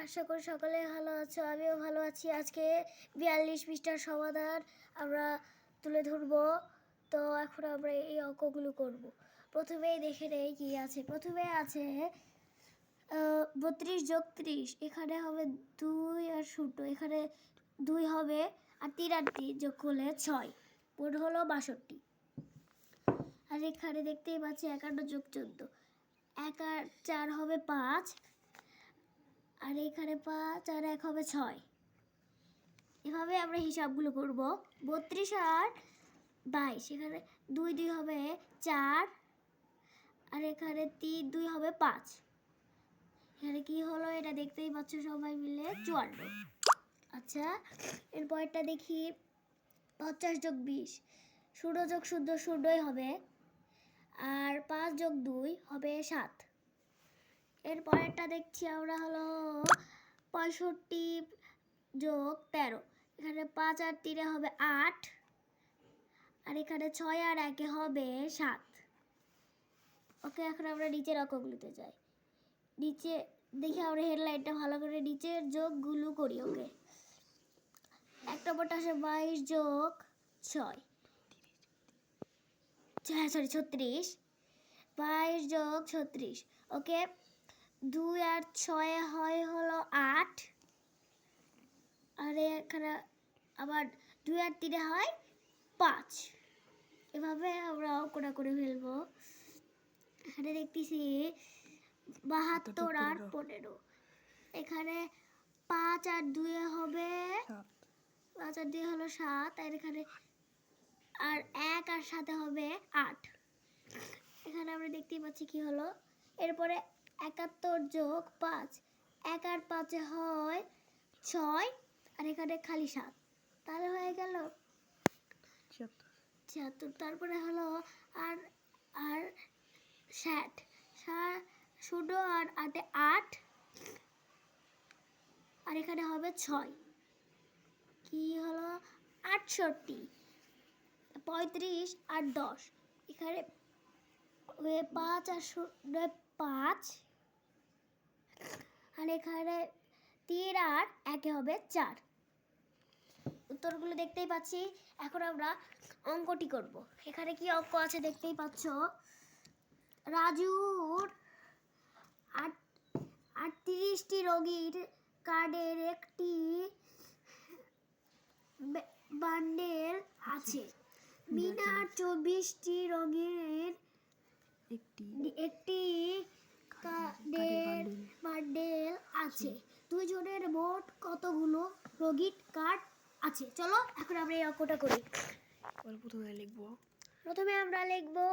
আশা করি সকলে ভালো আছো, আমিও ভালো আছি। আজকে 42 পৃষ্ঠার সমাধান আমরা তুলে ধরবো। তো এখন আমরা এই অঙ্কগুলো করব। প্রথমেই দেখে নেই কি আছে। প্রথমে আছে 32 যোগ 30, এখানে হবে 2 আর 0, এখানে 2 হবে আর 3 আর 3 যোগ করলে 6, মোট হলো 62। আর এখানে দেখতেই পাচ্ছি 51 যোগ 14, 1 আর 4 হবে 5, আর এখানে 5 আর 1 হবে 6। এভাবে আমরা হিসাবগুলো করব। 32 আর 22, এখানে 2 2 হবে 4, আর এখানে 3 2 হবে 5। এখানে কি হলো এটা দেখতেই পাচ্ছ সবাই মিলে 54। আচ্ছা, এরপরটা দেখি 50 যোগ 20, 0 যোগ 0 0ই হবে, আর 5 যোগ 2 হবে 7। এরপরেরটা দেখছি আমরা হলো 65 যোগ 13, এখানে 5 আর 3 হবে 8, আর এখানে 6 আর 1 হবে 7। ওকে, এখন আমরা নিচের অঙ্কগুলোতে যাই। নিচে দেখি আমরা হেডলাইনটা ভালো করে নিচের যোগগুলো করি। ওকে, 1 নম্বরটা আসে 22 যোগ 6, 36, 22 যোগ 36। ওকে, 2 আর 6 হয় হলো 8, আর এখানে আবার 2 আর 3 হয় 5। এভাবে আমরা অঙ্কটা করে ফেলবো। এখানে দেখতেছি 72 আর 15, এখানে 5 আর 2 হবে 5 আর 2 হলো 7, আর এখানে আর 1 আর 7 হবে 8। এখানে আমরা দেখতেই পাচ্ছি কি হলো। এরপরে 71 যোগ 5, 1 আর 5 হয় 6, আর এখানে খালি 7, তাহলে হয়ে গেল 76। তারপরে হলো আর আর 60, 0 আর 8 8, আর এখানে হবে 6, কি হলো 68। 35 আর 10, এখানে 5 আর 0 5, আর এখানে 3 আর 1 হবে 4। উত্তরগুলো দেখতেই পাচ্ছি। এখন আমরা অঙ্কটি করব। এখানে কি অঙ্ক আছে দেখতেই পাচ্ছ। রাজুর 38টি রঙিন কার্ডের একটি বান্ডেল আছে। মিনার 24টি রঙের একটি কার্ডের বান্ডেল আছে। দুজনের মোট কতগুলো রঙিন কার্ড আছে? চলো এখন আমরা এই অঙ্কটা করি। প্রথমে আমরা লিখবো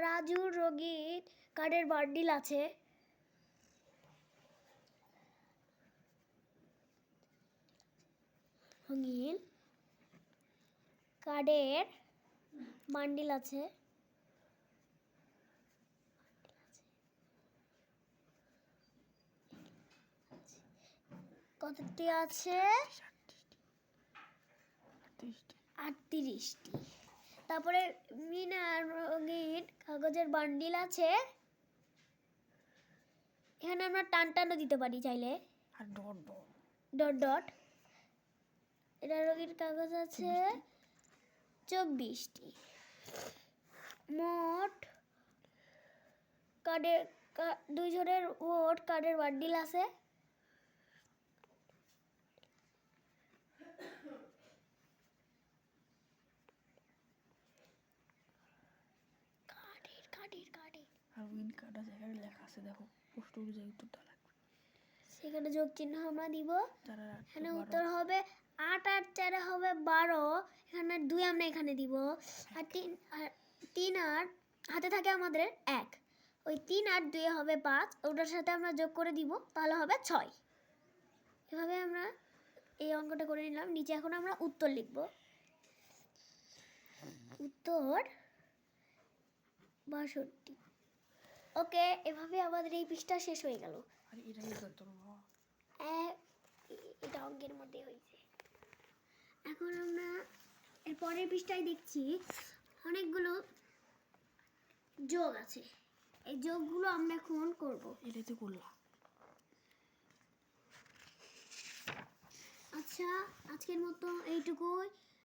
রাজুর রঙিন কার্ডের বান্ডিল আছে। রঙিন কার্ডের বান্ডিল আছে। কতটি আছে? 38টি। তারপরে মিনার রঙিন কাগজের বান্ডিল আছে। এখানে আমরা টান টানও দিতে পারি চাইলে, আর ডট ডট। এটা রঙিন কাগজ আছে 24টি। মোট কার্ডের দুইজনের মোট কার্ডের বান্ডিল আছে সেখানে যোগ চিহ্ন আমরা দিব। এখানে উত্তর হবে 8 আর 4 হবে 12, এখানে 2 আমরা এখানে দিব, আর 3 আর হাতে থাকে আমাদের 1, ওই 3 আর 2 হবে 5, ওটার সাথে আমরা যোগ করে দিব, তাহলে হবে 6। এভাবে আমরা এই অঙ্কটা করে নিলাম। নিচে এখন আমরা উত্তর লিখব। উত্তর 62। ওকে, এভাবে আমাদের এই পৃষ্ঠা শেষ হয়ে গেল। এটা অঙ্কের মধ্যে হয়েছে। এখন আমরা এর পরের পৃষ্ঠায় দেখছি অনেকগুলো যোগ আছে। এই যোগগুলো আমরা এখন করব। আচ্ছা, আজকের মতো এইটুকুই।